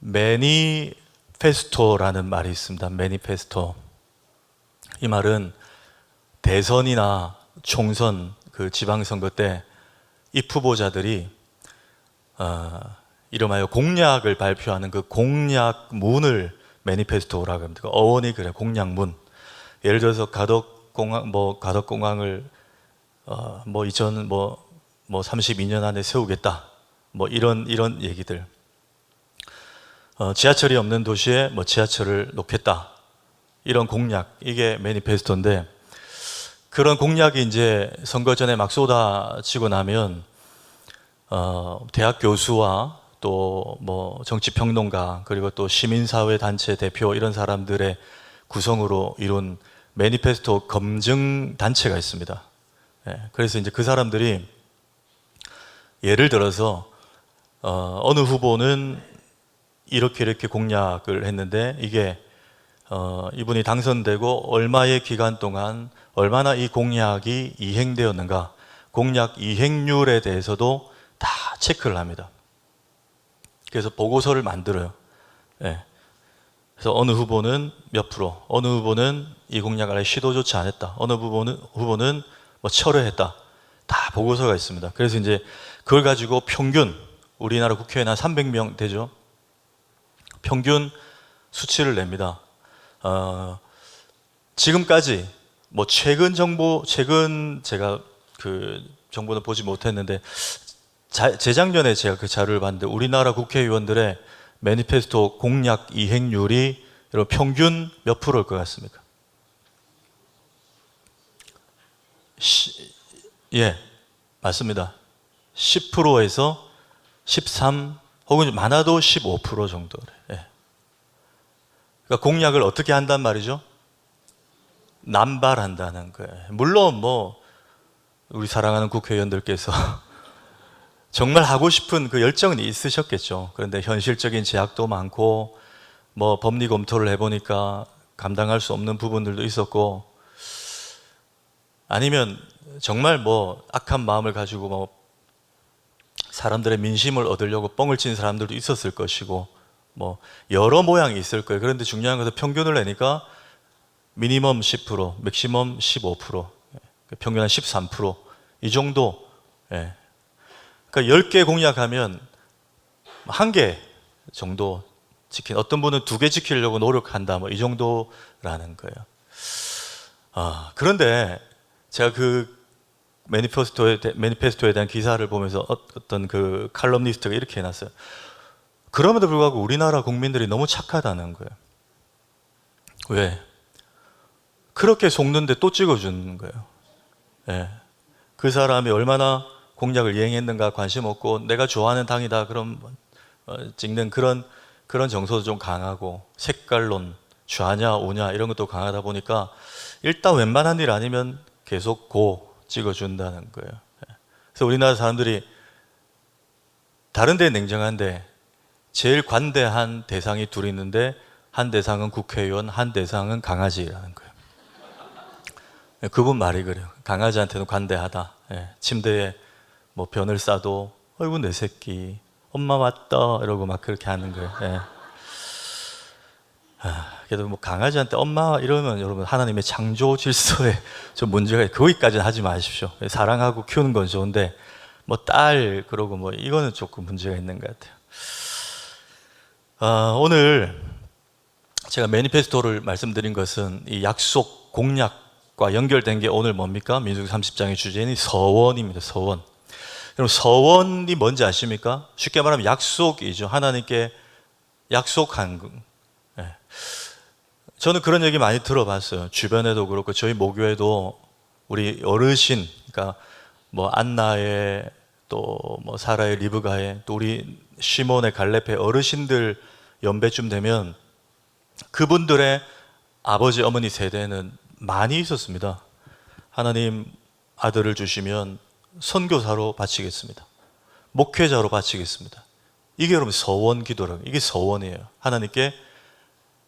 매니페스토라는 말이 있습니다. 매니페스토. 이 말은 대선이나 총선, 그 지방선거 때 이 후보자들이 이름하여 공약을 발표하는 그 공약문을 매니페스토라고 합니다. 어원이 그래요. 공약문. 예를 들어서 가덕공항을 32년 안에 세우겠다. 이런 얘기들. 지하철이 없는 도시에 지하철을 놓겠다. 이런 공약, 이게 매니페스토인데, 그런 공약이 이제 선거 전에 막 쏟아지고 나면 대학 교수와 또 정치평론가, 그리고 또 시민사회 단체 대표, 이런 사람들의 구성으로 이룬 매니페스토 검증 단체가 있습니다. 그래서 이제 그 사람들이 예를 들어서 어느 후보는 이렇게 공약을 했는데, 이게 이분이 당선되고 얼마의 기간 동안 얼마나 이 공약이 이행되었는가, 공약 이행률에 대해서도 다 체크를 합니다. 그래서 보고서를 만들어요. 그래서 어느 후보는 몇 프로, 어느 후보는 이 공약을 아예 시도조차 안 했다, 어느 후보는 철회했다, 다 보고서가 있습니다. 그래서 이제 그걸 가지고 평균, 우리나라 국회의원 한 300명 되죠. 평균 수치를 냅니다. 지금까지 최근 제가 그 정보는 보지 못했는데, 재작년에 제가 그 자료를 봤는데, 우리나라 국회의원들의 매니페스토 공약 이행률이 여러분 평균 몇 프로일 것 같습니까? 맞습니다. 10%에서 13, 혹은 많아도 15% 정도래. 그러니까 공약을 어떻게 한단 말이죠? 남발한다는 거예요. 물론 우리 사랑하는 국회의원들께서 정말 하고 싶은 그 열정은 있으셨겠죠. 그런데 현실적인 제약도 많고, 법리 검토를 해보니까 감당할 수 없는 부분들도 있었고, 아니면 정말 악한 마음을 가지고 사람들의 민심을 얻으려고 뻥을 친 사람들도 있었을 것이고, 여러 모양이 있을 거예요. 그런데 중요한 것은 평균을 내니까 미니멈 10%, 맥시멈 15%, 평균 한 13%, 이 정도. 그러니까 10개 공약하면 1개 정도 어떤 분은 2개 지키려고 노력한다, 이 정도라는 거예요. 그런데 제가 그 매니페스토에 대한 기사를 보면서 어떤 그 칼럼니스트가 이렇게 해놨어요. 그럼에도 불구하고 우리나라 국민들이 너무 착하다는 거예요. 왜? 그렇게 속는데 또 찍어주는 거예요. 그 사람이 얼마나 공약을 이행했는가 관심 없고, 내가 좋아하는 당이다 그럼 찍는 그런 정서도 좀 강하고, 색깔론, 좌냐 우냐 이런 것도 강하다 보니까 일단 웬만한 일 아니면 계속 찍어준다는 거예요. 그래서 우리나라 사람들이 다른 데는 냉정한데 제일 관대한 대상이 둘 있는데, 한 대상은 국회의원, 한 대상은 강아지라는 거예요. 그분 말이 그래요. 강아지한테는 관대하다. 침대에 변을 싸도 어이구 내 새끼 엄마 왔다 이러고 막 그렇게 하는 거예요. 그래도 강아지한테 엄마 이러면 여러분 하나님의 창조 질서에 좀 문제가 있어요. 거기까지는 하지 마십시오. 사랑하고 키우는 건 좋은데 딸 그러고 이거는 조금 문제가 있는 것 같아요. 오늘 제가 매니페스토를 말씀드린 것은 이 약속, 공약과 연결된 게 오늘 뭡니까? 민수기 30장의 주제는 서원입니다. 서원. 그럼 서원이 뭔지 아십니까? 쉽게 말하면 약속이죠. 하나님께 약속한 거. 저는 그런 얘기 많이 들어봤어요. 주변에도 그렇고 저희 모교에도 우리 어르신, 그러니까 안나의 또 사라의 리브가의 또 우리 시몬의 갈렙의 어르신들 연배쯤 되면 그분들의 아버지 어머니 세대는 많이 있었습니다. 하나님 아들을 주시면 선교사로 바치겠습니다. 목회자로 바치겠습니다. 이게 여러분 서원 기도라고, 이게 서원이에요. 하나님께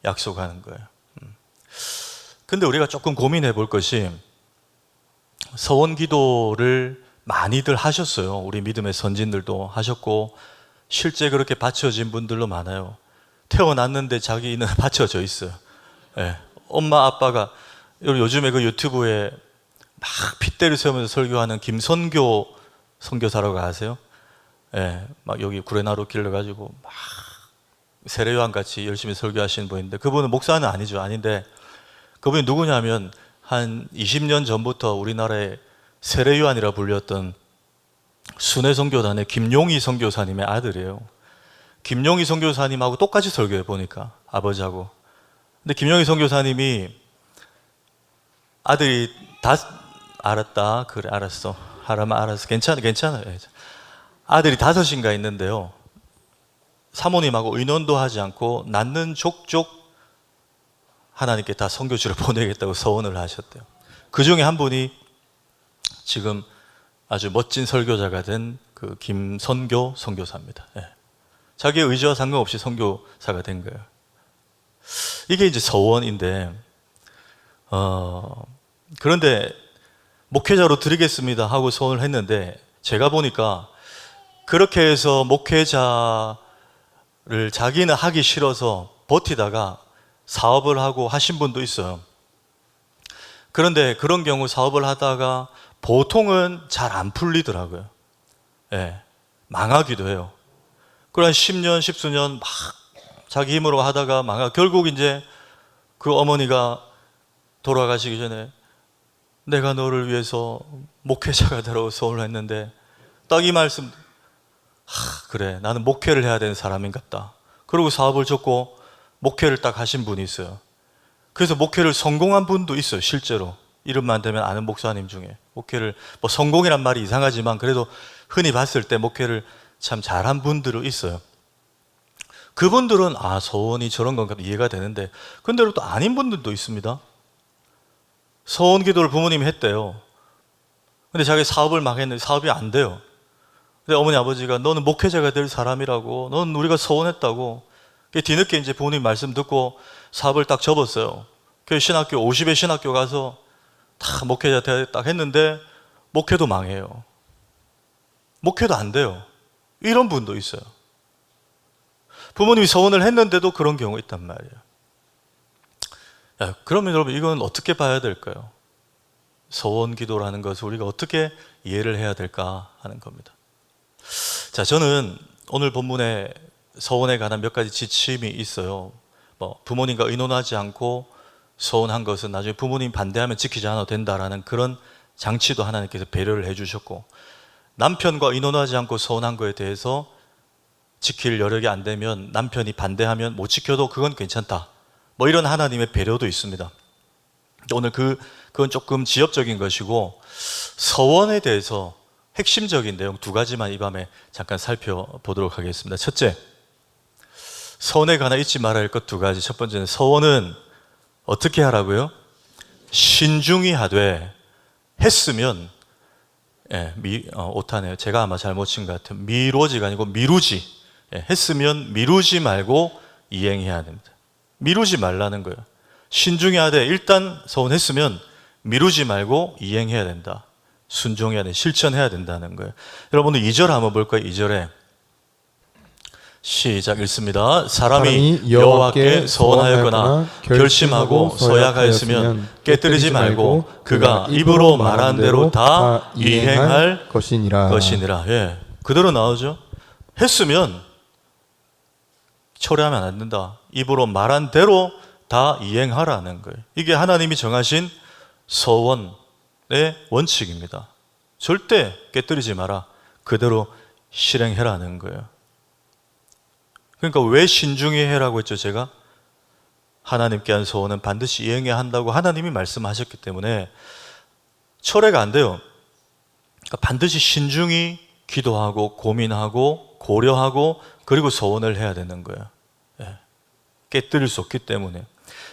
약속하는 거예요. 근데 우리가 조금 고민해 볼 것이, 서원 기도를 많이들 하셨어요. 우리 믿음의 선진들도 하셨고 실제 그렇게 바쳐진 분들도 많아요. 태어났는데 자기는 받쳐져 있어요. 예. 엄마 아빠가 요즘에 그 유튜브에 막 핏대를 세우면서 설교하는 김선교 선교사라고 아세요? 예. 막 여기 구레나루 길러가지고 막 세례요한 같이 열심히 설교하시는 분인데, 그분은 목사는 아니죠. 아닌데 그분이 누구냐면 한 20년 전부터 우리나라에 세례요한이라 불렸던 순회 선교단의 김용희 선교사님의 아들이에요. 김용희 선교사님하고 똑같이 설교해 보니까, 아버지하고. 근데 김용희 선교사님이 아들이 다 알았다. 그래, 알았어. 하라면 알았어. 괜찮아요. 아들이 5인가 있는데요. 사모님하고 의논도 하지 않고 낳는 족족 하나님께 다 선교지로 보내겠다고 서원을 하셨대요. 그 중에 한 분이 지금 아주 멋진 설교자가 된 그 김선교 선교사입니다. 예. 자기의 의지와 상관없이 선교사가 된 거예요. 이게 이제 서원인데, 그런데 목회자로 드리겠습니다 하고 서원을 했는데, 제가 보니까 그렇게 해서 목회자를 자기는 하기 싫어서 버티다가 사업을 하고 하신 분도 있어요. 그런데 그런 경우 사업을 하다가 보통은 잘 안 풀리더라고요. 예, 망하기도 해요. 그런 10년, 10수년 막 자기 힘으로 하다가 결국 이제 그 어머니가 돌아가시기 전에 내가 너를 위해서 목회자가 되라고 서원을 했는데, 딱 이 말씀, 그래, 나는 목회를 해야 되는 사람인갑다. 그리고 사업을 접고 목회를 딱 하신 분이 있어요. 그래서 목회를 성공한 분도 있어요. 실제로 이름만 대면 아는 목사님 중에 목회를, 뭐 성공이란 말이 이상하지만 그래도 흔히 봤을 때 목회를 참 잘한 분들은 있어요. 그분들은 서원이 저런 건가 이해가 되는데, 근데 또 아닌 분들도 있습니다. 서원 기도를 부모님이 했대요. 근데 자기 사업을 막 했는데 사업이 안 돼요. 근데 어머니 아버지가 너는 목회자가 될 사람이라고, 넌 우리가 서원했다고. 뒤늦게 이제 부모님 말씀 듣고 사업을 딱 접었어요. 그 신학교 50의 신학교 가서 다 목회자 딱 했는데 목회도 망해요. 목회도 안 돼요. 이런 분도 있어요. 부모님이 서원을 했는데도 그런 경우 있단 말이에요. 그러면 여러분, 이건 어떻게 봐야 될까요? 서원 기도라는 것을 우리가 어떻게 이해를 해야 될까 하는 겁니다. 자, 저는 오늘 본문에 서원에 관한 몇 가지 지침이 있어요. 부모님과 의논하지 않고 서원한 것은 나중에 부모님 반대하면 지키지 않아도 된다라는 그런 장치도 하나님께서 배려를 해주셨고, 남편과 의논하지 않고 서원한 거에 대해서 지킬 여력이 안 되면 남편이 반대하면 못 지켜도 그건 괜찮다. 이런 하나님의 배려도 있습니다. 오늘 그건 조금 지엽적인 것이고, 서원에 대해서 핵심적인 내용 2가지만 이 밤에 잠깐 살펴보도록 하겠습니다. 첫째, 서원에 관한 잊지 말아야 할 것 2가지. 첫 번째는 서원은 어떻게 하라고요? 신중히 하되, 했으면, 오타네요. 제가 아마 잘못 친 것 같아요. 미루지가 아니고 미루지. 했으면 미루지 말고 이행해야 됩니다. 미루지 말라는 거예요. 신중히 하되, 일단 서원했으면 미루지 말고 이행해야 된다. 순종해야 된다. 실천해야 된다는 거예요. 여러분들 2절 한번 볼까요? 2절에 시작 읽습니다. 사람이 여호와께 서원하였거나 결심하고 서약하였으면 깨뜨리지 말고 그가 입으로 말한 대로 다 이행할 것이니라. 예, 그대로 나오죠. 했으면 철회하면 안 된다. 입으로 말한 대로 다 이행하라는 거예요. 이게 하나님이 정하신 서원의 원칙입니다. 절대 깨뜨리지 마라. 그대로 실행해라는 거예요. 그러니까 왜 신중히 해라고 했죠? 제가 하나님께 한 서원은 반드시 이행해야 한다고 하나님이 말씀하셨기 때문에 철회가 안 돼요. 그러니까 반드시 신중히 기도하고 고민하고 고려하고 그리고 서원을 해야 되는 거예요. 깨뜨릴 수 없기 때문에.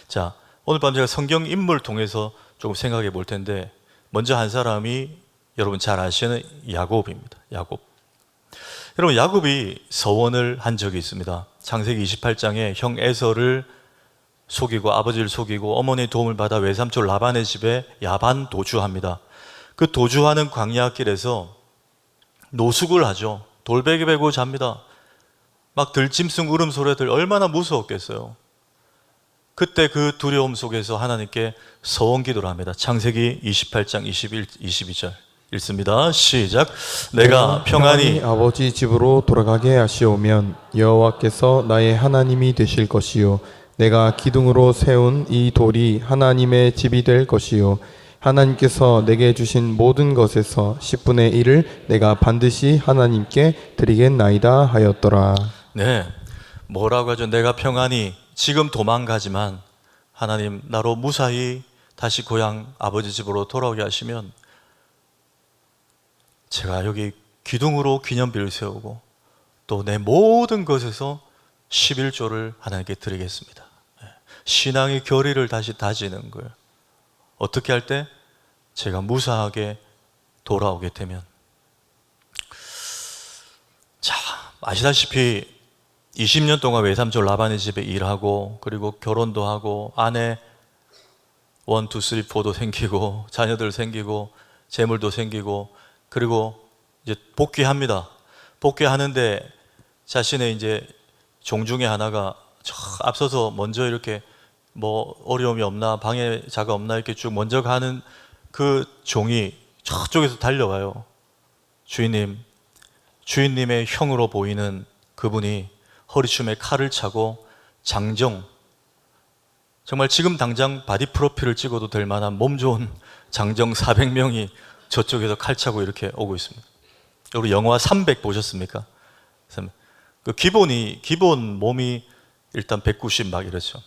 자, 오늘 밤 제가 성경 인물을 통해서 조금 생각해 볼 텐데, 먼저 한 사람이 여러분 잘 아시는 야곱입니다. 야곱. 여러분, 야곱이 서원을 한 적이 있습니다. 창세기 28장에 형 에서를 속이고 아버지를 속이고 어머니의 도움을 받아 외삼촌 라반의 집에 야반 도주합니다. 그 도주하는 광야길에서 노숙을 하죠. 돌베개 베고 잡니다. 막 들짐승 울음소리들 얼마나 무서웠겠어요. 그때 그 두려움 속에서 하나님께 서원기도를 합니다. 창세기 28장 21, 22절 읽습니다. 시작. 내가 평안히 아버지 집으로 돌아가게 하시오면 여호와께서 나의 하나님이 되실 것이요 내가 기둥으로 세운 이 돌이 하나님의 집이 될 것이요 하나님께서 내게 주신 모든 것에서 10분의 1을 내가 반드시 하나님께 드리겠나이다 하였더라. 네, 뭐라고 하죠? 내가 평안히 지금 도망가지만 하나님 나로 무사히 다시 고향 아버지 집으로 돌아오게 하시면 제가 여기 기둥으로 기념비를 세우고 또 내 모든 것에서 11조를 하나님께 드리겠습니다. 신앙의 결의를 다시 다지는 거예요. 어떻게 할 때? 제가 무사하게 돌아오게 되면. 자, 아시다시피 20년 동안 외삼촌 라반의 집에 일하고 그리고 결혼도 하고 아내 1, 2, 3, 4도 생기고 자녀들 생기고 재물도 생기고 그리고 이제 복귀합니다. 복귀하는데 자신의 이제 종 중에 하나가 저 앞서서 먼저 이렇게 뭐 어려움이 없나 방해자가 없나 이렇게 쭉 먼저 가는 그 종이 저쪽에서 달려와요. 주인님의 형으로 보이는 그분이 허리춤에 칼을 차고 장정, 정말 지금 당장 바디 프로필을 찍어도 될 만한 몸 좋은 장정 400명이 저쪽에서 칼 차고 이렇게 오고 있습니다. 우리 영화 300 보셨습니까? 그 기본 몸이 일단 190 막 이렇죠.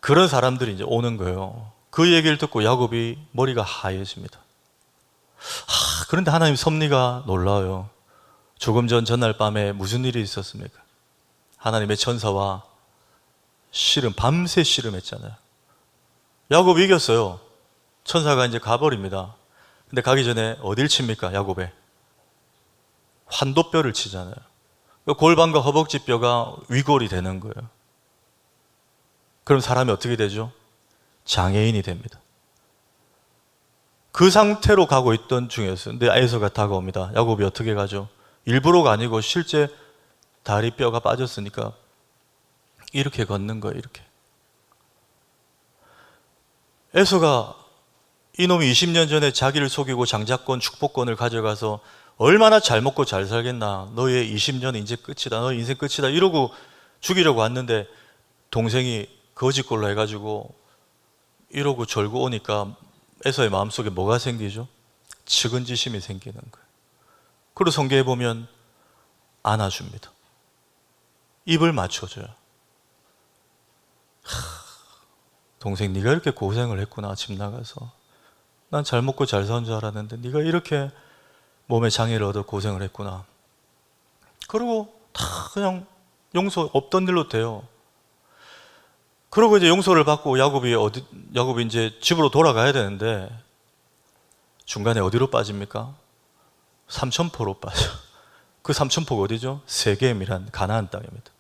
그런 사람들이 이제 오는 거예요. 그 얘기를 듣고 야곱이 머리가 하얘집니다. 그런데 하나님 섭리가 놀라워요. 조금 전날 밤에 무슨 일이 있었습니까? 하나님의 천사와 밤새 씨름했잖아요. 야곱이 이겼어요. 천사가 이제 가버립니다. 근데 가기 전에 어딜 칩니까? 야곱에 환도뼈를 치잖아요. 골반과 허벅지 뼈가 위골이 되는 거예요. 그럼 사람이 어떻게 되죠? 장애인이 됩니다. 그 상태로 가고 있던 중이었어요. 근데 에서가 다가옵니다. 야곱이 어떻게 가죠? 일부러가 아니고 실제 다리 뼈가 빠졌으니까 이렇게 걷는 거예요. 이렇게. 에서가 이놈이 20년 전에 자기를 속이고 장자권, 축복권을 가져가서 얼마나 잘 먹고 잘 살겠나. 너의 20년은 이제 끝이다. 너의 인생 끝이다. 이러고 죽이려고 왔는데 동생이 거짓골로 해가지고 이러고 절고 오니까 에서의 마음속에 뭐가 생기죠? 측은지심이 생기는 거예요. 그리고 성경에 보면 안아줍니다. 입을 맞춰줘요. 동생 네가 이렇게 고생을 했구나. 집 나가서 난 잘 먹고 잘 사는 줄 알았는데 네가 이렇게 몸에 장애를 얻어 고생을 했구나. 그리고 다 그냥 용서 없던 일로 돼요. 그러고 이제 용서를 받고 야곱이 이제 집으로 돌아가야 되는데 중간에 어디로 빠집니까? 삼천포로 빠져. 그 삼천포가 어디죠? 세겜이란 가나안 땅입니다.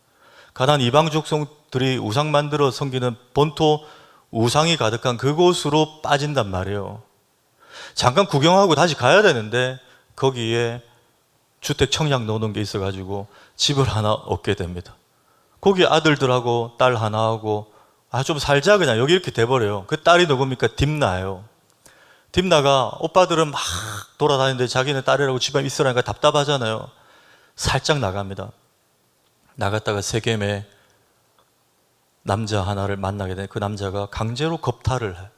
가나안 이방 족속들이 우상 만들어 섬기는 본토 우상이 가득한 그곳으로 빠진단 말이에요. 잠깐 구경하고 다시 가야 되는데 거기에 주택 청약 넣어놓은 게 있어가지고 집을 하나 얻게 됩니다. 거기 아들들하고 딸 하나하고 좀 살자 그냥 여기 이렇게 돼버려요. 그 딸이 누굽니까? 딥나예요. 딥나가 오빠들은 막 돌아다니는데 자기는 딸이라고 집에 있으라니까 답답하잖아요. 살짝 나갑니다. 나갔다가 세겜에 남자 하나를 만나게 돼. 그 남자가 강제로 겁탈을 해.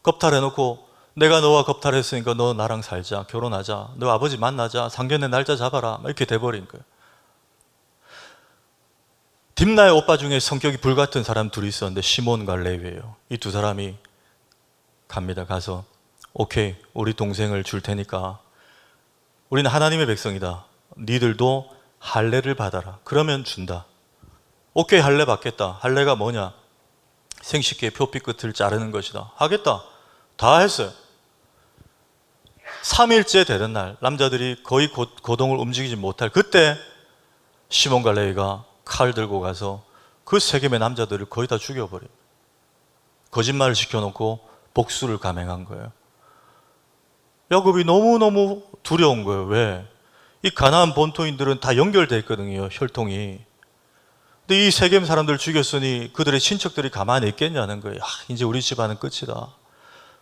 겁탈해놓고 내가 너와 겁탈했으니까 너 나랑 살자. 결혼하자. 너 아버지 만나자. 상견례 날짜 잡아라. 이렇게 돼버린 거예요. 딥나의 오빠 중에 성격이 불같은 사람 둘이 있었는데 시몬과 레위예요. 이 두 사람이 갑니다. 가서 오케이 우리 동생을 줄 테니까 우리는 하나님의 백성이다. 니들도 할례를 받아라. 그러면 준다. 오케이 할례 받겠다. 할례가 뭐냐? 생식기의 표피 끝을 자르는 것이다. 하겠다. 다 했어요. 3일째 되는 날 남자들이 거의 고동을 움직이지 못할 그때 시몬과 레위가 칼 들고 가서 그 세겜의 남자들을 거의 다 죽여버려요. 거짓말을 시켜놓고 복수를 감행한 거예요. 야곱이 너무너무 두려운 거예요. 왜? 이 가나안 본토인들은 다 연결되어 있거든요, 혈통이. 근데 이 세겜 사람들 죽였으니 그들의 친척들이 가만히 있겠냐는 거예요. 이제 우리 집안은 끝이다.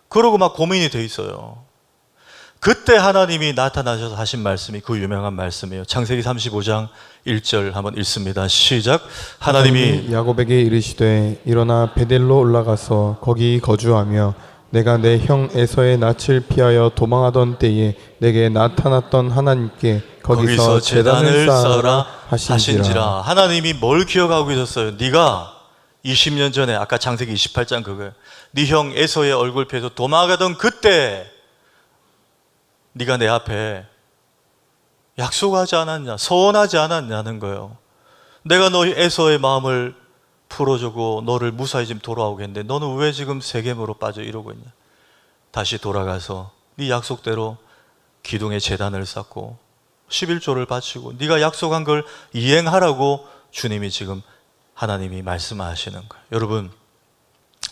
그러고 막 고민이 돼 있어요. 그때 하나님이 나타나셔서 하신 말씀이 그 유명한 말씀이에요. 창세기 35장 1절 한번 읽습니다. 시작. 하나님이 야곱에게 이르시되 일어나 베델로 올라가서 거기 거주하며 내가 내 형 에서의 낯을 피하여 도망하던 때에 내게 나타났던 하나님께 거기서 제단을 쌓아라 하신지라. 하나님이 뭘 기억하고 계셨어요? 네가 20년 전에 아까 창세기 28장 그거예요. 네 형 에서의 얼굴 피해서 도망가던 그때 네가 내 앞에 약속하지 않았냐, 서원하지 않았냐는 거예요. 내가 너희 에서의 마음을 풀어주고 너를 무사히 지금 돌아오게 했는데 너는 왜 지금 세겜으로 빠져 이러고 있냐. 다시 돌아가서 네 약속대로 기둥에 제단을 쌓고 11조를 바치고 네가 약속한 걸 이행하라고 주님이 지금 하나님이 말씀하시는 거예요. 여러분,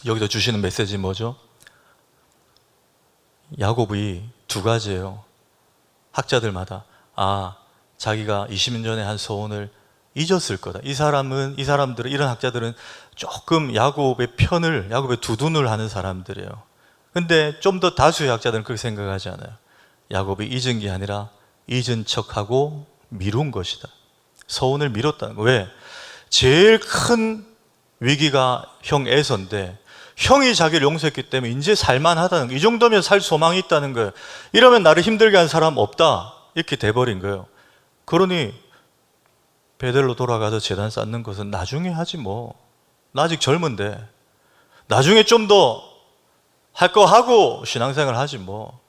여기서 주시는 메시지 뭐죠? 야곱이 두 가지예요. 학자들마다 자기가 20년 전에 한 소원을 잊었을 거다. 이 사람들은, 이런 학자들은 조금 야곱의 두 눈을 하는 사람들이에요. 근데 좀 더 다수의 학자들은 그렇게 생각하지 않아요. 야곱이 잊은 게 아니라 잊은 척하고 미룬 것이다. 소원을 미뤘다는 거. 왜? 제일 큰 위기가 형 에서인데 형이 자기를 용서했기 때문에 이제 살만하다는 거예요. 이 정도면 살 소망이 있다는 거예요. 이러면 나를 힘들게 한 사람 없다. 이렇게 돼버린 거예요. 그러니 베델로 돌아가서 제단 쌓는 것은 나중에 하지 뭐. 나 아직 젊은데 나중에 좀 더 할 거 하고 신앙생활 하지 뭐.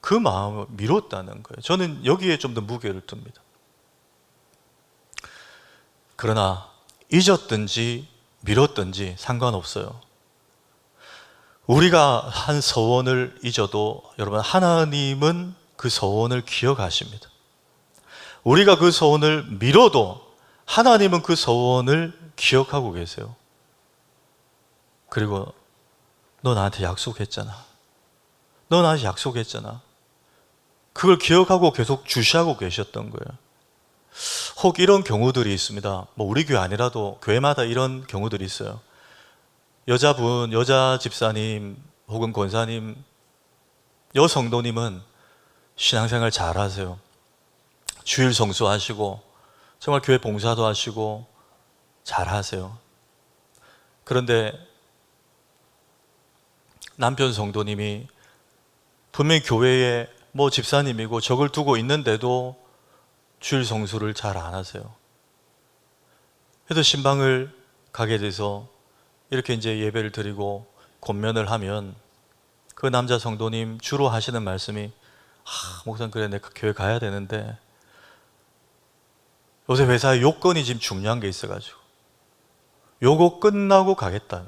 그 마음을 미뤘다는 거예요. 저는 여기에 좀 더 무게를 둡니다. 그러나 잊었든지 미뤘든지 상관없어요. 우리가 한 소원을 잊어도 여러분, 하나님은 그 소원을 기억하십니다. 우리가 그 소원을 미뤄도 하나님은 그 소원을 기억하고 계세요. 그리고 너 나한테 약속했잖아. 너 나한테 약속했잖아. 그걸 기억하고 계속 주시하고 계셨던 거예요. 혹 이런 경우들이 있습니다. 뭐 우리 교회 아니라도 교회마다 이런 경우들이 있어요. 여자 집사님 혹은 권사님, 여성도님은 신앙생활 잘 하세요. 주일 성수하시고 정말 교회 봉사도 하시고 잘 하세요. 그런데 남편 성도님이 분명히 교회에 뭐 집사님이고 적을 두고 있는데도 주일 성수를 잘 안 하세요. 그래서 신방을 가게 돼서 이렇게 이제 예배를 드리고 권면을 하면 그 남자 성도님 주로 하시는 말씀이 목사님, 그래 내가 교회 가야 되는데 요새 회사에 요건이 지금 중요한 게 있어가지고 요거 끝나고 가겠다.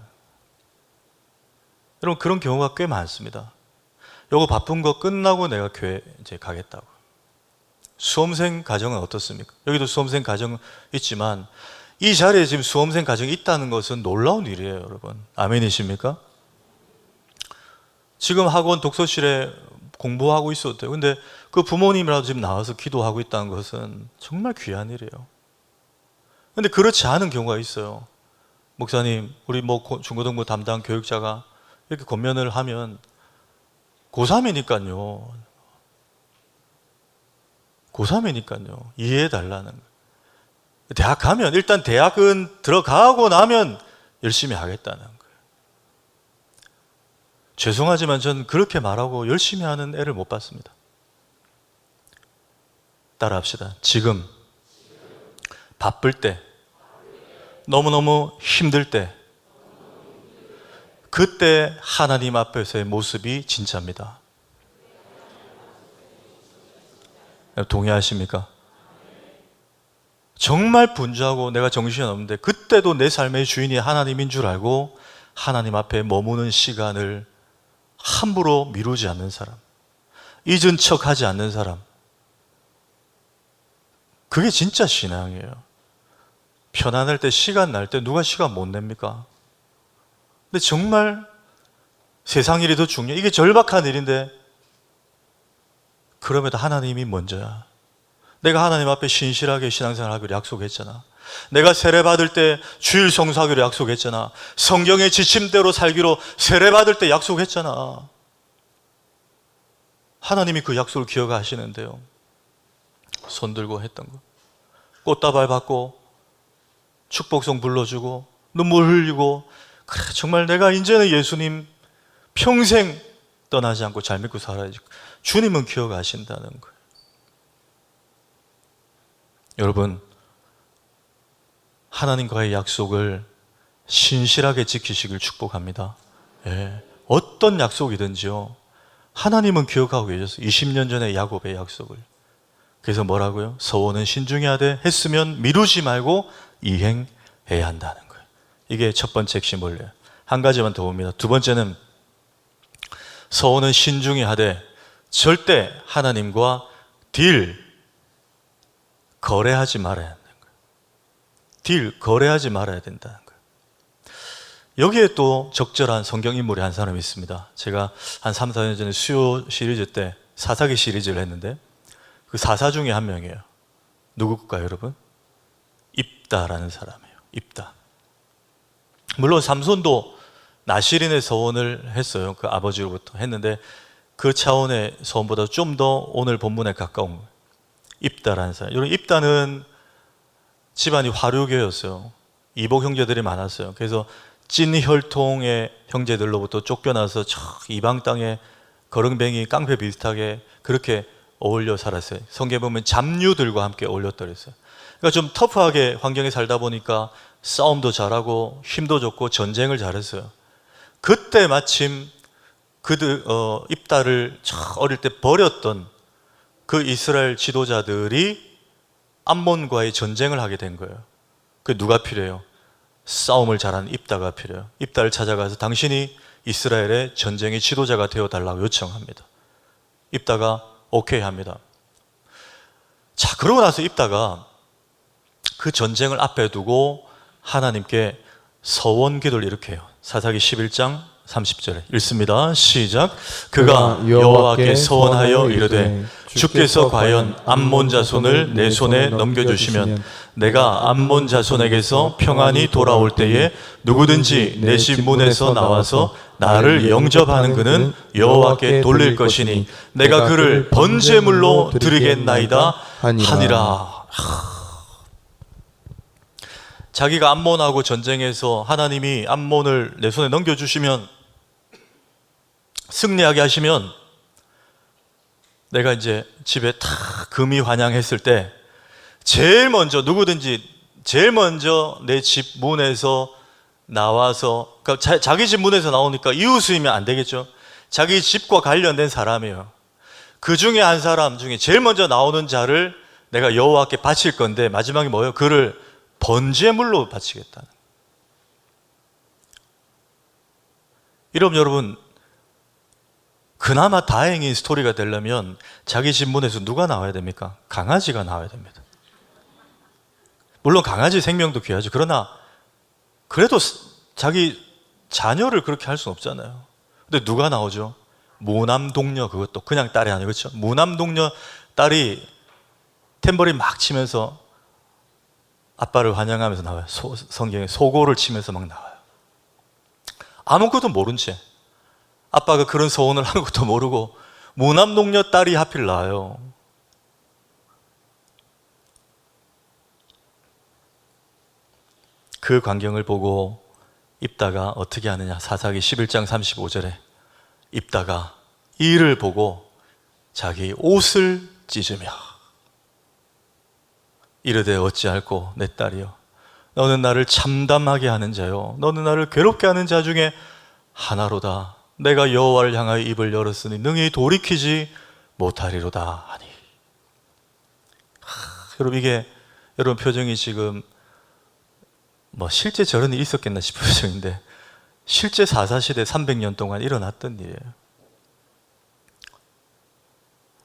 여러분, 그런 경우가 꽤 많습니다. 요거 바쁜 거 끝나고 내가 교회 이제 가겠다고. 수험생 가정은 어떻습니까? 여기도 수험생 가정 있지만 이 자리에 지금 수험생 가정이 있다는 것은 놀라운 일이에요, 여러분. 아멘이십니까? 지금 학원 독서실에 공부하고 있어도 돼요. 근데 그 부모님이라도 지금 나와서 기도하고 있다는 것은 정말 귀한 일이에요. 근데 그렇지 않은 경우가 있어요. 목사님, 우리 뭐 중고등부 담당 교육자가 이렇게 권면을 하면 고3이니까요. 이해해달라는 거예요. 대학 가면, 일단 대학은 들어가고 나면 열심히 하겠다는 거예요. 죄송하지만 저는 그렇게 말하고 열심히 하는 애를 못 봤습니다. 따라합시다. 지금 바쁠 때, 너무너무 힘들 때, 그때 하나님 앞에서의 모습이 진짜입니다. 동의하십니까? 정말 분주하고 내가 정신이 없는데 그때도 내 삶의 주인이 하나님인 줄 알고 하나님 앞에 머무는 시간을 함부로 미루지 않는 사람, 잊은 척하지 않는 사람, 그게 진짜 신앙이에요. 편안할 때, 시간 날 때 누가 시간 못 냅니까? 근데 정말 세상 일이 더 중요해. 이게 절박한 일인데 그럼에도 하나님이 먼저야. 내가 하나님 앞에 신실하게 신앙생활하기로 약속했잖아. 내가 세례받을 때 주일 성수하기로 약속했잖아. 성경의 지침대로 살기로 세례받을 때 약속했잖아. 하나님이 그 약속을 기억하시는데요. 손 들고 했던 거. 꽃다발 받고 축복송 불러주고 눈물 흘리고, 그래 정말 내가 이제는 예수님 평생 떠나지 않고 잘 믿고 살아야지. 주님은 기억하신다는 거예요. 여러분, 하나님과의 약속을 신실하게 지키시길 축복합니다. 예, 어떤 약속이든지요, 하나님은 기억하고 계셨어요. 20년 전에 야곱의 약속을. 그래서 뭐라고요? 서원은 신중히 하되 했으면 미루지 말고 이행해야 한다는 거예요. 이게 첫 번째 핵심 원리예요. 한 가지만 더 봅니다. 두 번째는 서원은 신중히 하되 절대 하나님과 거래하지 말아야 한다는 거예요. 거래하지 말아야 된다는 거예요. 여기에 또 적절한 성경 인물이 한 사람이 있습니다. 제가 한 3, 4년 전에 수요 시리즈 때 사사기 시리즈를 했는데 그 사사 중에 한 명이에요. 누굴까요, 여러분? 입다라는 사람이에요. 입다. 물론 삼손도 나실인의 서원을 했어요. 그 아버지로부터 했는데 그 차원의 서원보다 좀 더 오늘 본문에 가까운 거예요. 입다라는 사람. 여러분, 입다는 집안이 화류계였어요. 이복 형제들이 많았어요. 그래서 찐혈통의 형제들로부터 쫓겨나서 이방 땅에 거렁뱅이 깡패 비슷하게 그렇게 어울려 살았어요. 성경에 보면 잡류들과 함께 어울렸다 그랬어요. 그러니까 좀 터프하게 환경에 살다 보니까 싸움도 잘하고 힘도 좋고 전쟁을 잘했어요. 그때 마침 입다를 어릴 때 버렸던 그 이스라엘 지도자들이 암몬과의 전쟁을 하게 된 거예요. 그 누가 필요해요? 싸움을 잘하는 입다가 필요해요. 입다를 찾아가서 당신이 이스라엘의 전쟁의 지도자가 되어달라고 요청합니다. 입다가 오케이 합니다. 자, 그러고 나서 입다가 그 전쟁을 앞에 두고 하나님께 서원 기도를 이렇게 해요. 사사기 11장 30절에 읽습니다. 시작. 그가 여호와께 서원하여 이르되 주께서 과연 암몬 자손을 내 손에 넘겨주시면 내가 암몬 자손에게서 평안히 돌아올 때에 누구든지 내 집 문에서 나와서 나를 영접하는 그는 여호와께 돌릴 것이니 내가 그를 번제물로 드리겠나이다 하니라. 자기가 암몬하고 전쟁해서 하나님이 암몬을 내 손에 넘겨주시면, 승리하게 하시면 내가 이제 집에 다 금이 환향했을 때 제일 먼저 내 집 문에서 나와서, 그러니까 자기 집 문에서 나오니까 이웃이면 안 되겠죠. 자기 집과 관련된 사람이에요. 그 중에 한 사람 중에 제일 먼저 나오는 자를 내가 여호와께 바칠 건데, 마지막에 뭐예요? 그를 번제물로 바치겠다는. 이러면 여러분, 그나마 다행인 스토리가 되려면 자기 집 문에서 누가 나와야 됩니까? 강아지가 나와야 됩니다. 물론 강아지 생명도 귀하죠. 그러나 그래도 자기 자녀를 그렇게 할 수는 없잖아요. 근데 누가 나오죠? 무남동녀, 그것도 그냥 딸이 아니고, 그렇죠? 무남동녀 딸이 탬버린 막 치면서 아빠를 환영하면서 나와요. 성경에 소고를 치면서 막 나와요. 아무것도 모른 채, 아빠가 그런 서원을 하는 것도 모르고 무남동녀 딸이 하필 나와요. 그 광경을 보고 입다가 어떻게 하느냐. 사사기 11장 35절에 입다가 이 일을 보고 자기 옷을 찢으며 이르되 어찌할꼬 내 딸이여, 너는 나를 참담하게 하는 자요, 너는 나를 괴롭게 하는 자 중에 하나로다. 내가 여호와를 향하여 입을 열었으니 능히 돌이키지 못하리로다 하니. 여러분, 이게 여러분 표정이 지금 실제 저런 일이 있었겠나 싶은 표정인데, 실제 사사시대 300년 동안 일어났던 일이에요.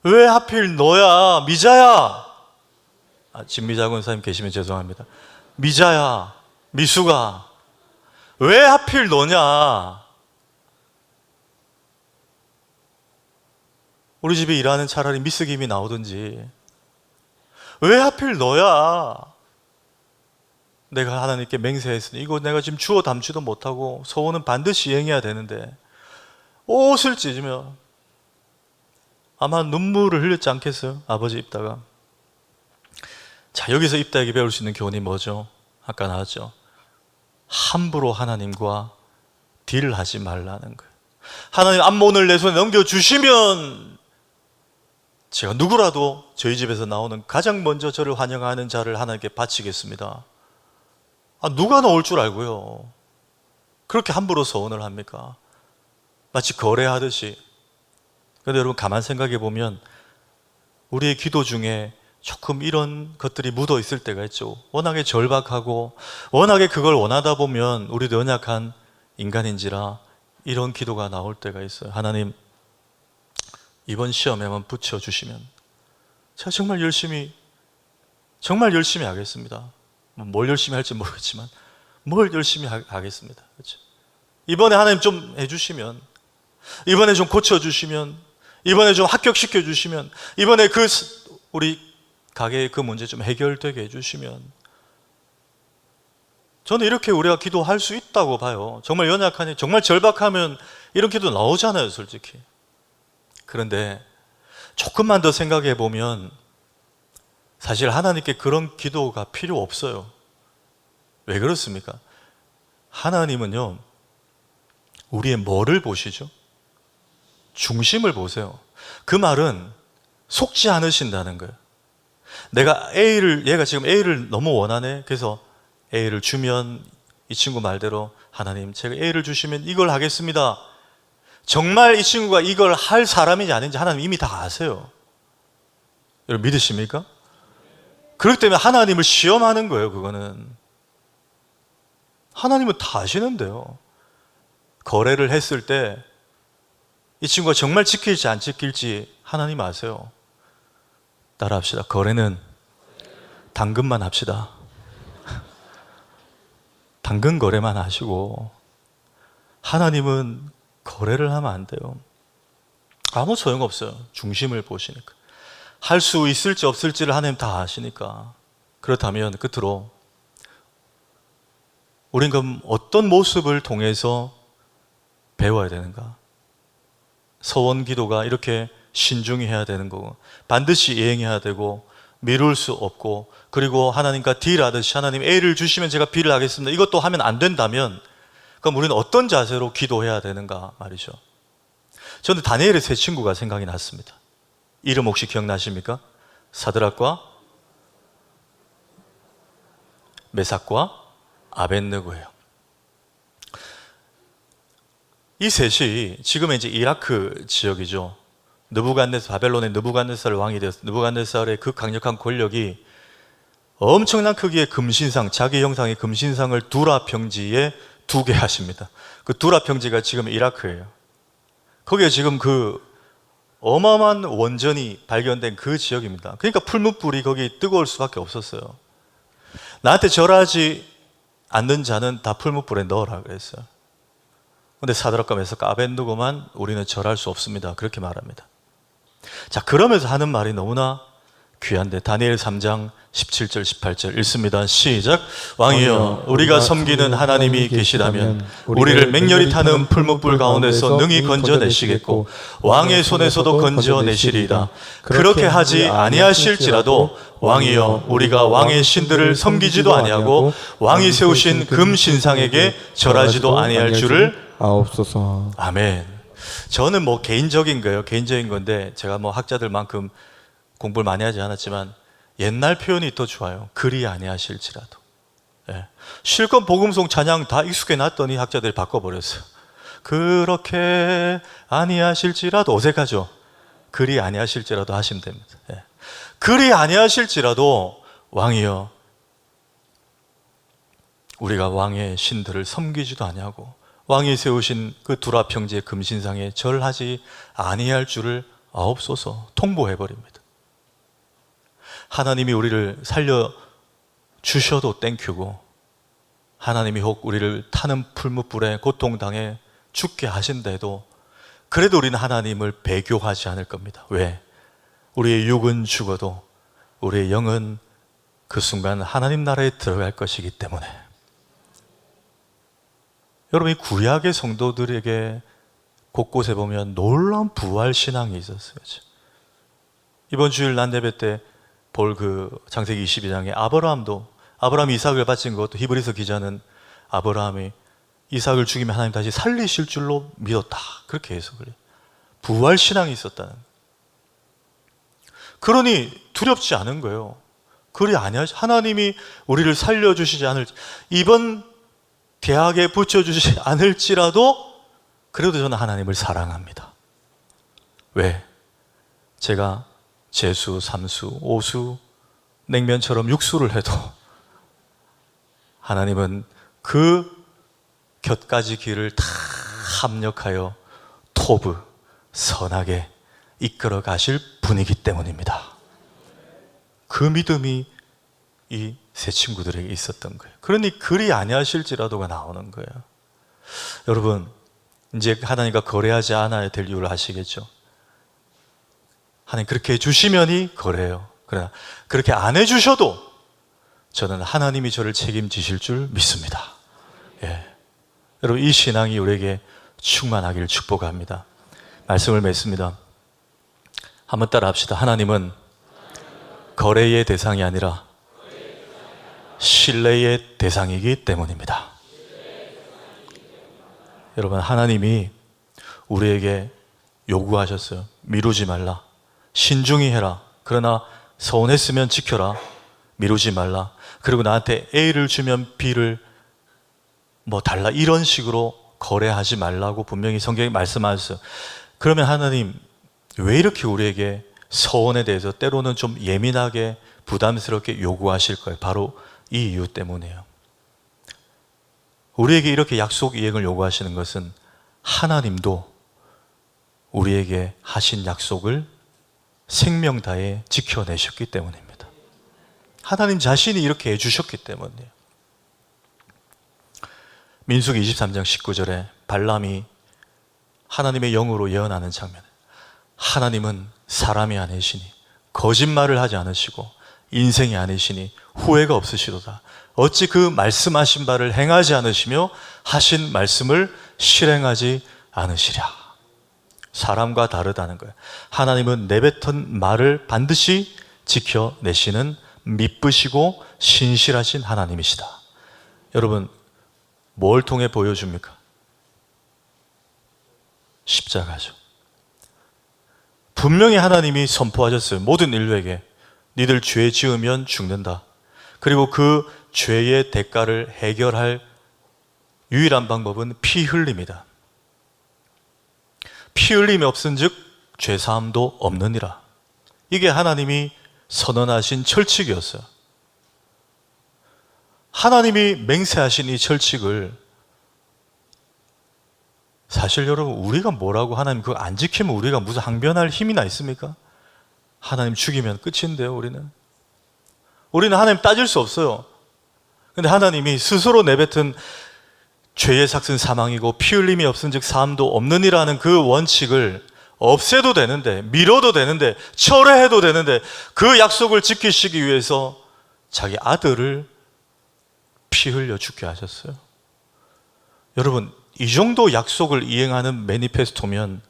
왜 하필 너야, 미자야? 진미자 권사님 계시면 죄송합니다. 미자야, 미수가 왜 하필 너냐? 우리 집에 일하는 차라리 미스김이 나오든지. 왜 하필 너야? 내가 하나님께 맹세했으니 이거 내가 지금 주워 담지도 못하고 소원은 반드시 이행해야 되는데 옷을 찢으면 아마 눈물을 흘렸지 않겠어요? 아버지 입다가. 자, 여기서 입다에게 배울 수 있는 교훈이 뭐죠? 아까 나왔죠. 함부로 하나님과 딜하지 말라는 거예요. 하나님 암몬을 내 손에 넘겨주시면 제가 누구라도 저희 집에서 나오는 가장 먼저 저를 환영하는 자를 하나님께 바치겠습니다. 누가 나올 줄 알고요. 그렇게 함부로 소원을 합니까? 마치 거래하듯이. 그런데 여러분 가만 생각해 보면 우리의 기도 중에 조금 이런 것들이 묻어 있을 때가 있죠. 워낙에 절박하고 워낙에 그걸 원하다 보면 우리도 연약한 인간인지라 이런 기도가 나올 때가 있어요. 하나님, 이번 시험에만 붙여주시면 제가 정말 열심히 하겠습니다. 뭘 열심히 할지 모르겠지만 뭘 열심히 하겠습니다. 그렇죠? 이번에 하나님 좀 해주시면, 이번에 좀 고쳐주시면, 이번에 좀 합격시켜주시면, 이번에 우리 가게의 그 문제 좀 해결되게 해주시면, 저는 이렇게 우리가 기도할 수 있다고 봐요. 정말 연약하니, 정말 절박하면 이런 기도 나오잖아요, 솔직히. 그런데 조금만 더 생각해 보면 사실 하나님께 그런 기도가 필요 없어요. 왜 그렇습니까? 하나님은요, 우리의 뭐를 보시죠? 중심을 보세요. 그 말은 속지 않으신다는 거예요. 얘가 지금 A를 너무 원하네. 그래서 A를 주면 이 친구 말대로 하나님, 제가 A를 주시면 이걸 하겠습니다. 정말 이 친구가 이걸 할 사람인지 아닌지 하나님 이미 다 아세요. 여러분 믿으십니까? 그렇기 때문에 하나님을 시험하는 거예요. 그거는 하나님은 다 아시는데요. 거래를 했을 때 이 친구가 정말 지킬지 안 지킬지 하나님 아세요. 따라합시다. 거래는 당근만 합시다. 당근 거래만 하시고 하나님은 거래를 하면 안 돼요. 아무 소용없어요. 중심을 보시니까. 할 수 있을지 없을지를 하나님 다 아시니까. 그렇다면 끝으로 우린 그럼 어떤 모습을 통해서 배워야 되는가? 서원 기도가 이렇게 신중히 해야 되는 거고, 반드시 이행해야 되고, 미룰 수 없고, 그리고 하나님과 딜하듯이 하나님 A를 주시면 제가 B를 하겠습니다. 이것도 하면 안 된다면 그럼 우리는 어떤 자세로 기도해야 되는가 말이죠. 저는 다니엘의 세 친구가 생각이 났습니다. 이름 혹시 기억나십니까? 사드락과 메삭과 아벳느고예요. 이 셋이 지금은 이제 이라크 지역이죠. 바벨론의 느부갓네살 왕이 되었어요. 느부갓네살의 그 강력한 권력이 엄청난 크기의 금신상, 자기 형상의 금신상을 두라 평지에 두게 하십니다. 그 두라 평지가 지금 이라크예요. 거기에 지금 그 어마어마한 원전이 발견된 그 지역입니다. 그러니까 풀무불이 거기 뜨거울 수밖에 없었어요. 나한테 절하지 않는 자는 다 풀무불에 넣으라 그랬어요. 그런데 사드락과 메삭과 아벳느고만 우리는 절할 수 없습니다. 그렇게 말합니다. 자, 그러면서 하는 말이 너무나 귀한데 다니엘 3장 17절 18절 읽습니다. 시작. 왕이여, 우리가 섬기는 하나님이 계시다면 우리를 맹렬히 타는 풀무불 가운데서 능히 건져내시겠고 왕의 손에서도 건져내시리이다. 그렇게 하지 아니하실지라도 왕이여, 우리가 왕의 신들을 섬기지도 아니하고 왕이 세우신 금신상에게 절하지도 아니할 줄을 아옵소서. 아멘. 저는 뭐 개인적인 건데 제가 뭐 학자들만큼 공부를 많이 하지 않았지만 옛날 표현이 더 좋아요. 그리 아니하실지라도. 예. 실컷 복음송 찬양 다 익숙해 놨더니 학자들이 바꿔버렸어요. 그렇게 아니하실지라도. 어색하죠? 그리 아니하실지라도 하시면 됩니다. 예. 그리 아니하실지라도 왕이여, 우리가 왕의 신들을 섬기지도 아니하고 왕이 세우신 그 두라 평지의 금신상에 절하지 아니할 줄을 아옵소서. 통보해버립니다. 하나님이 우리를 살려주셔도 땡큐고, 하나님이 혹 우리를 타는 풀무불에 고통당해 죽게 하신데도 그래도 우리는 하나님을 배교하지 않을 겁니다. 왜? 우리의 육은 죽어도 우리의 영은 그 순간 하나님 나라에 들어갈 것이기 때문에. 여러분, 이 구약의 성도들에게 곳곳에 보면 놀라운 부활 신앙이 있었어요. 이번 주일 난예배 때 볼 그 창세기 22장에 아브라함이 이삭을 바친 것도 히브리서 기자는 아브라함이 이삭을 죽이면 하나님 다시 살리실 줄로 믿었다, 그렇게 해석을 해요. 부활 신앙이 있었다는. 그러니 두렵지 않은 거예요. 그리 아니하지. 하나님이 우리를 살려주시지 않을지, 이번 대학에 붙여주시지 않을지라도 그래도 저는 하나님을 사랑합니다. 왜? 제가 재수, 삼수, 오수, 냉면처럼 육수를 해도 하나님은 그 곁가지 길을 다 합력하여 토브, 선하게 이끌어 가실 분이기 때문입니다. 그 믿음이 이 세 친구들에게 있었던 거예요. 그러니 그리 아니하실지라도가 나오는 거예요. 여러분, 이제 하나님과 거래하지 않아야 될 이유를 아시겠죠? 하나님 그렇게 해주시면이 거래해요. 그러나 그렇게 안 해주셔도 저는 하나님이 저를 책임지실 줄 믿습니다. 예. 여러분, 이 신앙이 우리에게 충만하기를 축복합니다. 말씀을 맺습니다. 한번 따라 합시다. 하나님은 거래의 대상이 아니라 신뢰의 대상이기 때문입니다. 여러분, 하나님이 우리에게 요구하셨어요. 미루지 말라. 신중히 해라. 그러나 서운했으면 지켜라. 미루지 말라. 그리고 나한테 A를 주면 B를 달라. 이런 식으로 거래하지 말라고 분명히 성경에 말씀하셨어요. 그러면 하나님 왜 이렇게 우리에게 서원에 대해서 때로는 좀 예민하게 부담스럽게 요구하실 거예요? 바로 이 이유 때문이에요. 우리에게 이렇게 약속 이행을 요구하시는 것은 하나님도 우리에게 하신 약속을 생명 다해 지켜내셨기 때문입니다. 하나님 자신이 이렇게 해주셨기 때문이에요. 민수기 23장 19절에 발람이 하나님의 영으로 예언하는 장면. 하나님은 사람이 아니시니 거짓말을 하지 않으시고 인생이 아니시니 후회가 없으시도다. 어찌 그 말씀하신 바를 행하지 않으시며 하신 말씀을 실행하지 않으시랴. 사람과 다르다는 거예요. 하나님은 내뱉은 말을 반드시 지켜내시는 미쁘시고 신실하신 하나님이시다. 여러분, 뭘 통해 보여줍니까? 십자가죠. 분명히 하나님이 선포하셨어요. 모든 인류에게 니들 죄 지으면 죽는다. 그리고 그 죄의 대가를 해결할 유일한 방법은 피 흘림이다. 피 흘림이 없은즉 죄 사함도 없느니라. 이게 하나님이 선언하신 철칙이었어요. 하나님이 맹세하신 이 철칙을 사실 여러분, 우리가 뭐라고 하나님 그거 안 지키면 우리가 무슨 항변할 힘이나 있습니까? 하나님 죽이면 끝인데요. 우리는 하나님 따질 수 없어요. 근데 하나님이 스스로 내뱉은 죄의 삭은 사망이고 피 흘림이 없은즉 사함도 없느니라는 그 원칙을 없애도 되는데, 미뤄도 되는데, 철회해도 되는데, 그 약속을 지키시기 위해서 자기 아들을 피 흘려 죽게 하셨어요. 여러분, 이 정도 약속을 이행하는 매니페스토면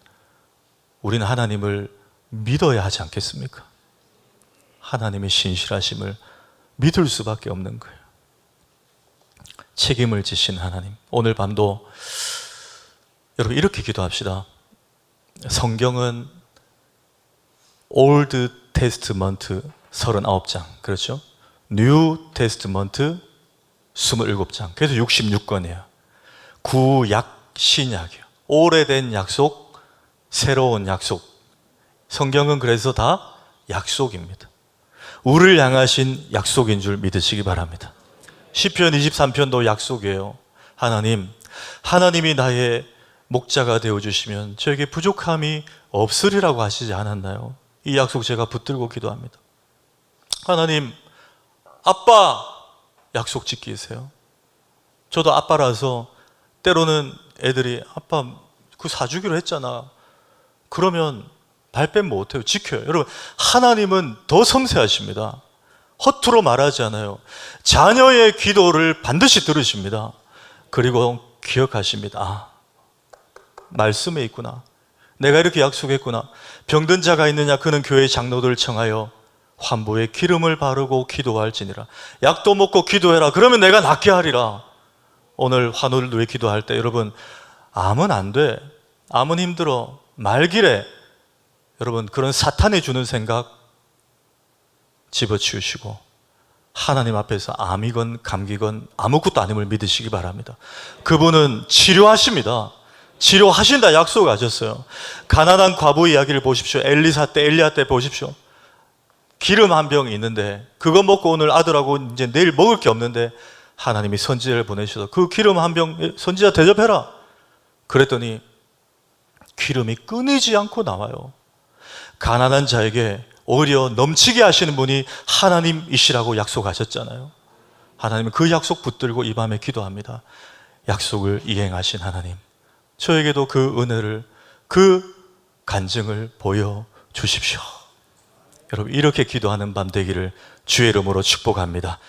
우리는 하나님을 믿어야 하지 않겠습니까? 하나님의 신실하심을 믿을 수밖에 없는 거예요. 책임을 지신 하나님. 오늘 밤도 여러분 이렇게 기도합시다. 성경은 올드 테스트먼트 39장, 그렇죠? 뉴 테스트먼트 27장, 그래서 66권이에요. 구약 신약이요. 오래된 약속, 새로운 약속. 성경은 그래서 다 약속입니다. 우리를 향하신 약속인 줄 믿으시기 바랍니다. 시편 23편도 약속이에요. 하나님이 나의 목자가 되어주시면 저에게 부족함이 없으리라고 하시지 않았나요? 이 약속 제가 붙들고 기도합니다. 하나님, 아빠 약속 지키세요. 저도 아빠라서 때로는 애들이 아빠 그 사주기로 했잖아. 그러면 발뺌 못해요. 지켜요. 여러분, 하나님은 더 섬세하십니다. 허투루 말하지 않아요. 자녀의 기도를 반드시 들으십니다. 그리고 기억하십니다. 아, 말씀에 있구나. 내가 이렇게 약속했구나. 병든 자가 있느냐? 그는 교회 장로들을 청하여 환부에 기름을 바르고 기도할지니라. 약도 먹고 기도해라. 그러면 내가 낫게 하리라. 오늘 환우를 위해 기도할 때 여러분, 암은 안 돼. 암은 힘들어. 말길에 여러분, 그런 사탄이 주는 생각 집어치우시고 하나님 앞에서 암이건 감기건 아무것도 아님을 믿으시기 바랍니다. 그분은 치료하십니다. 치료하신다 약속하셨어요. 가난한 과부 이야기를 보십시오. 엘리사 때, 엘리야 때 보십시오. 기름 한 병이 있는데 그거 먹고 오늘 아들하고 이제 내일 먹을 게 없는데 하나님이 선지자를 보내셔서 그 기름 한 병 선지자 대접해라. 그랬더니 기름이 끊이지 않고 나와요. 가난한 자에게 오히려 넘치게 하시는 분이 하나님이시라고 약속하셨잖아요. 하나님은 그 약속 붙들고 이 밤에 기도합니다. 약속을 이행하신 하나님, 저에게도 그 은혜를, 그 간증을 보여주십시오. 여러분, 이렇게 기도하는 밤 되기를 주의 이름으로 축복합니다.